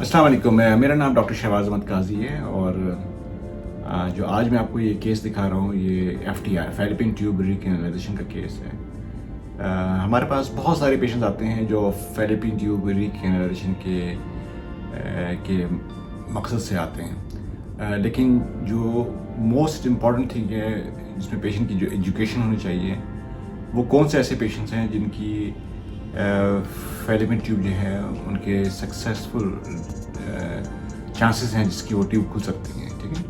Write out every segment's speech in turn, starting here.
अस्सलाम वालेकुम। मेरा नाम डॉक्टर शहबाज अहमद काजी है और जो आज मैं आपको ये केस दिखा रहा हूँ ये FTR फैलोपियन ट्यूब रीकैनालाइजेशन का केस है। हमारे पास बहुत सारे पेशेंट्स आते हैं जो फैलोपियन ट्यूब रीकैनालाइजेशन के मकसद से आते हैं, लेकिन जो मोस्ट इम्पॉर्टेंट थिंग है जिसमें पेशेंट की जो एजुकेशन होनी चाहिए वो कौन से ऐसे पेशेंट्स हैं जिनकी फैलोपियन ट्यूब जो है उनके सक्सेसफुल चांसेस हैं जिसकी वो ट्यूब खुल सकती हैं। ठीक है,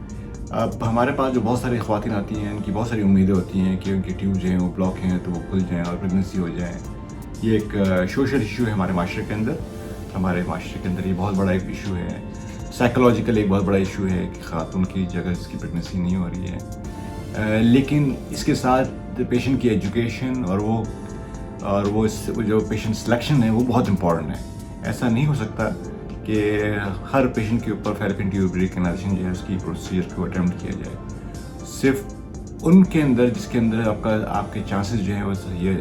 अब हमारे पास जो बहुत सारी ख़वातीन आती हैं उनकी बहुत सारी उम्मीदें होती हैं कि उनकी ट्यूब जो हैं वो ब्लॉक हैं तो वो खुल जाएँ और प्रेगनेंसी हो जाए। ये एक सोशल इशू है हमारे माशरे के अंदर। हमारे माशरे के अंदर ये बहुत बड़ा एक इशू है, साइकोलॉजिकल एक बहुत बड़ा इशू है कि ख़ातून की जगह इसकी प्रेगनेंसी नहीं हो रही है। लेकिन इसके साथ पेशेंट की एजुकेशन और वो जो पेशेंट सिलेक्शन है वो बहुत इम्पॉर्टेंट है। ऐसा नहीं हो सकता कि हर पेशेंट के ऊपर फैलोपियन ट्यूब रीकैनालाइजेशन जो है उसकी प्रोसीजर को अटेम्प्ट किया जाए। सिर्फ उनके अंदर जिसके अंदर आपके चांसेस जो है वो ये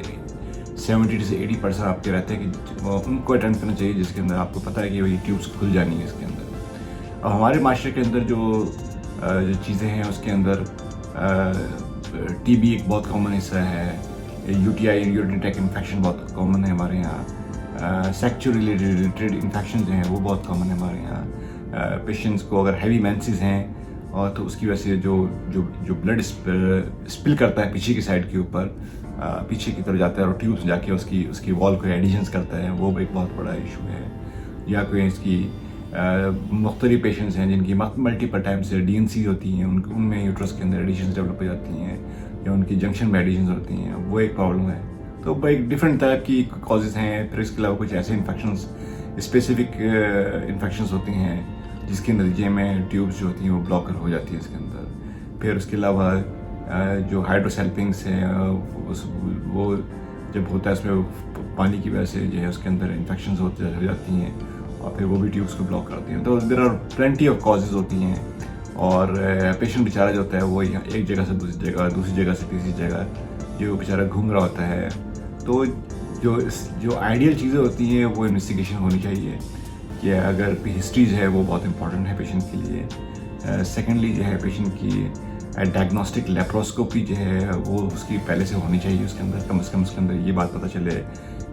70 से 80% आपके रहते हैं कि उनको अटेम्प्ट करना चाहिए जिसके अंदर आपको पता है कि वही ट्यूब्स खुल जानी है इसके अंदर। अब हमारे माशरे के अंदर जो चीज़ें हैं उसके अंदर TB एक बहुत कॉमन हिस्सा है, UTI यूरिनरी ट्रैक्ट इन्फेक्शन बहुत कॉमन है हमारे यहाँ, सेक्सुअल रिलेटेड इन्फेक्शन जो हैं वो बहुत कॉमन है हमारे यहाँ। पेशेंट्स को अगर हैवी मेंसेस हैं और तो उसकी वजह से जो ब्लड स्पिल करता है पीछे की साइड के ऊपर, पीछे की तरफ जाता है और ट्यूब्स जाके उसकी वॉल को एडिशंस करता है, वो एक बहुत बड़ा इशू है। या कोई इसकी मुख्तलिफ पेशेंट्स हैं जिनकी मल्टीपल टाइम से DNC होती हैं, उनमें यूट्रस के अंदर एडिशंस डेवलप हो जाती हैं या उनकी जंक्शन में एडिशंस होती हैं, वो एक प्रॉब्लम है। तो एक डिफरेंट टाइप की कॉजेज़ हैं। फिर इसके अलावा कुछ ऐसे इन्फेक्शंस, स्पेसिफिक इन्फेक्शंस होती हैं जिसके नतीजे में ट्यूब्स जो होती हैं वो ब्लॉकर हो जाती है इसके अंदर। फिर उसके अलावा जो हाइड्रोसेल्पिंग्स हैं वो जब होता है उसमें पानी की वजह से जो है उसके अंदर इन्फेक्शंस हो जाती हैं और फिर वो भी ट्यूब्स को ब्लॉक करती हैं। तो there are plenty of causes होती हैं और पेशेंट बेचारा जो होता है वो एक जगह से दूसरी जगह से तीसरी जगह जो बेचारा घूम रहा होता है। तो जो आइडियल चीज़ें होती हैं वो इन्वेस्टिगेशन होनी चाहिए कि अगर हिस्ट्रीज है वो बहुत इंपॉर्टेंट है पेशेंट के लिए। सेकेंडली जो है पेशेंट की डायग्नोस्टिक लेप्रोस्कोपी जो है वो उसकी पहले से होनी चाहिए उसके अंदर, कम से कम उसके अंदर ये बात पता चले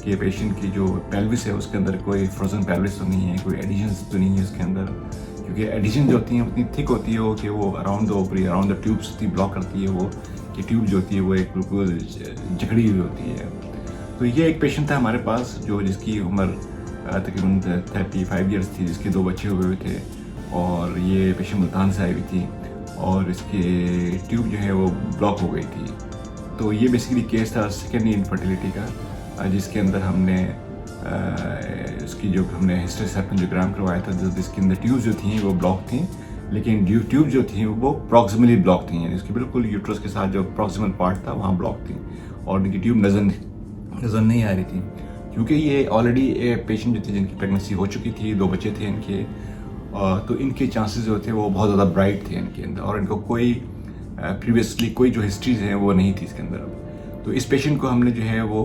कि पेशेंट की जो पेल्विस है उसके अंदर कोई फ्रोजन पेल्विस तो नहीं है, कोई एडिशंस तो नहीं है उसके अंदर, क्योंकि एडिशन जो होती हैं उतनी थिक होती है वो कि वो around the ovary, around the tubes इतनी ब्लॉक करती है वो कि ट्यूब जो होती है वो एक बिल्कुल जकड़ी हुई होती है। तो ये एक पेशेंट था हमारे पास जिसकी उम्र तकरीबन 35 ईयर्स थी, जिसके 2 बच्चे हुए थे और ये पेशेंट मुल्तान से आई हुई थी और इसके ट्यूब जो है वो ब्लॉक हो गई थी। तो ये बेसिकली केस था सेकेंडरी इनफर्टिलिटी का, जिसके अंदर हमने उसकी जो हमने हिस्टेरोसेप्टोग्राम करवाया था जिसके अंदर ट्यूब जो थी वो ब्लॉक थी, लेकिन ट्यूब जो थी वो प्रॉक्सिमली ब्लॉक थी, यानी इसकी बिल्कुल यूट्रस के साथ जो प्रॉक्सिमल पार्ट था वहाँ ब्लॉक थी और उनकी ट्यूब नज़र नहीं आ रही थी। क्योंकि ये ऑलरेडी पेशेंट जो थे जिनकी प्रेगनेंसी हो चुकी थी, 2 बच्चे थे इनके, तो इनके चांसेस जो थे वो बहुत ज़्यादा ब्राइट थे इनके अंदर और इनको कोई प्रीवियसली कोई जो हिस्ट्रीज हैं वो नहीं थी इसके अंदर। तो इस पेशेंट को हमने जो है वो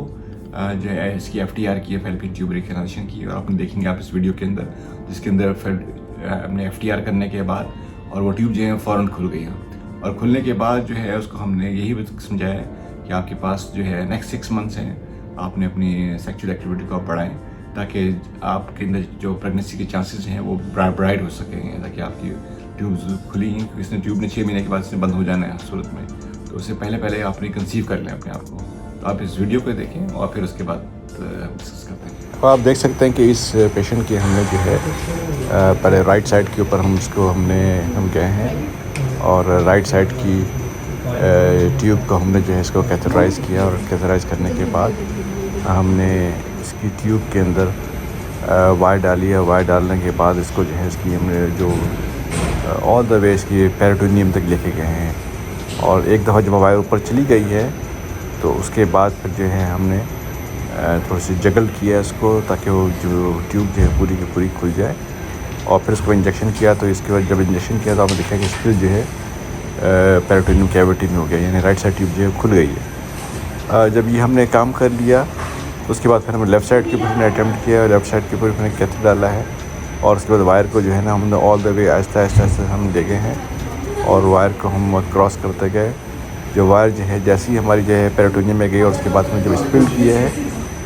जो है इसकी FTR की है, फैलोपियन ट्यूब रीकैनालाइजेशन की, और आपने देखेंगे आप इस वीडियो के अंदर जिसके अंदर हमने FTR करने के बाद और वो ट्यूब जो है फ़ौरन खुल गई और खुलने के बाद जो है उसको हमने यही समझाया कि आपके पास जो है नेक्स्ट 6 मंथ्स हैं, आपने अपनी सेक्सुअल एक्टिविटी को आप बढ़ाएं ताकि आपके अंदर जो प्रेगनेंसी के चांसेस हैं वो ब्राइट हो सकें, ताकि आपकी ट्यूब्स खुली हैं। क्योंकि इसने ट्यूब ने 6 महीने के बाद इसने बंद हो जाना है सूरत में, तो उससे पहले आप कंसीव कर लें अपने आप को। तो आप इस वीडियो को देखें और फिर उसके बाद डिस्कस करते हैं। तो आप देख सकते हैं कि इस पेशेंट की हमने जो है पहले राइट साइड के ऊपर हम गए हैं और राइट साइड की ट्यूब को हमने जो है इसको कैथेटराइज़ किया और कैथेटराइज़ करने के बाद हमने इसकी ट्यूब के अंदर वायर डाली है। वायर डालने के बाद इसको जो है इसकी हमने जो ऑल द वे इसकी पेरिटोनियम तक लेके गए हैं और एक दफ़ा जब वायर ऊपर चली गई है तो उसके बाद फिर जो है हमने थोड़ी सी जगल किया इसको ताकि वो जो ट्यूब जो है पूरी की पूरी खुल जाए और फिर उसको इंजेक्शन किया। तो इसके बाद जब इंजेक्शन किया तो आपने देखा कि स्पिल जो है पेरिटोनियम कैविटी में हो गया, यानी राइट साइड ट्यूब जो है खुल गई है। जब ये हमने काम कर लिया तो उसके बाद फिर हमने लेफ़्ट साइड के ऊपर हमने अटैम्प्ट किया और लेफ़्ट साइड के ऊपर हमने कैथेटर डाला है और उसके बाद वायर को जो है ना हमने all the way Aahista Aahista हम ले गए हैं और वायर को हम क्रॉस करते गए। जो वायर जो है जैसे ही हमारी जो है पेरिटोनियम में गई और उसके बाद में जब स्पिन किए है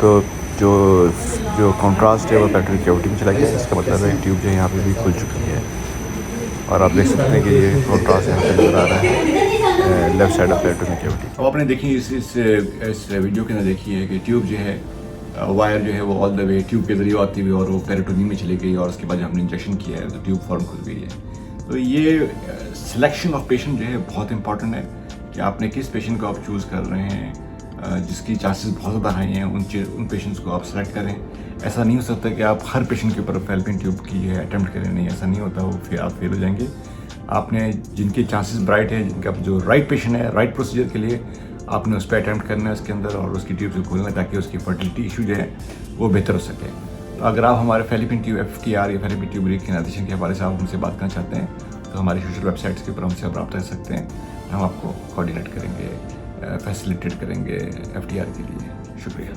तो जो कॉन्ट्रास्ट है वो पेरिटोनियम कैविटी में चला गया। इसका मतलब है ट्यूब जो है यहाँ पे भी खुल चुकी है और आप देख सकते हैं कि ये कॉन्ट्रास्ट यहाँ पे नज़र आ रहा है left side of peritoneum cavity. अब आपने देखी इस वीडियो के अंदर देखी है कि ट्यूब जो है वायर जो है वो ऑल द वे ट्यूब के ज़रिए आती हुई और वो पेरिटोनियम में चली गई और उसके बाद हमने इंजेक्शन किया है तो ट्यूब फॉर्म खुल गई है। तो ये सिलेक्शन ऑफ पेशेंट जो है बहुत इंपॉर्टेंट है कि आपने किस पेशेंट को आप चूज़ कर रहे हैं जिसकी चांसेस बहुत ज़्यादा हाई हैं उन पेशेंट्स को आप सेलेक्ट करें। ऐसा नहीं हो सकता कि आप हर पेशेंट के ऊपर फैल्लोपियन ट्यूब की है अटेम्प्ट करें, नहीं ऐसा नहीं होता, वो फिर आप फेल हो जाएंगे। आपने जिनके चांसेस ब्राइट है, जिनका जो राइट पेशेंट है राइट प्रोसीजर के लिए आपने उस पर अटैम्प्ट करना है उसके अंदर और उसकी ट्यूब को खोलना है ताकि उसकी फर्टिलिटी इशू जो है वो बेहतर हो सके। तो अगर आप हमारे फैलोपियन ट्यूब FTR या फैलोपियन ट्यूब रिकग्नाइजेशन के हवाले से आप हमसे बात करना चाहते हैं तो हमारी सोशल वेबसाइट्स के ऊपर हमसे आप रब्ता कर सकते हैं। हम आपको कोऑर्डिनेट करेंगे, फैसिलिटेट करेंगे FTR के लिए। शुक्रिया।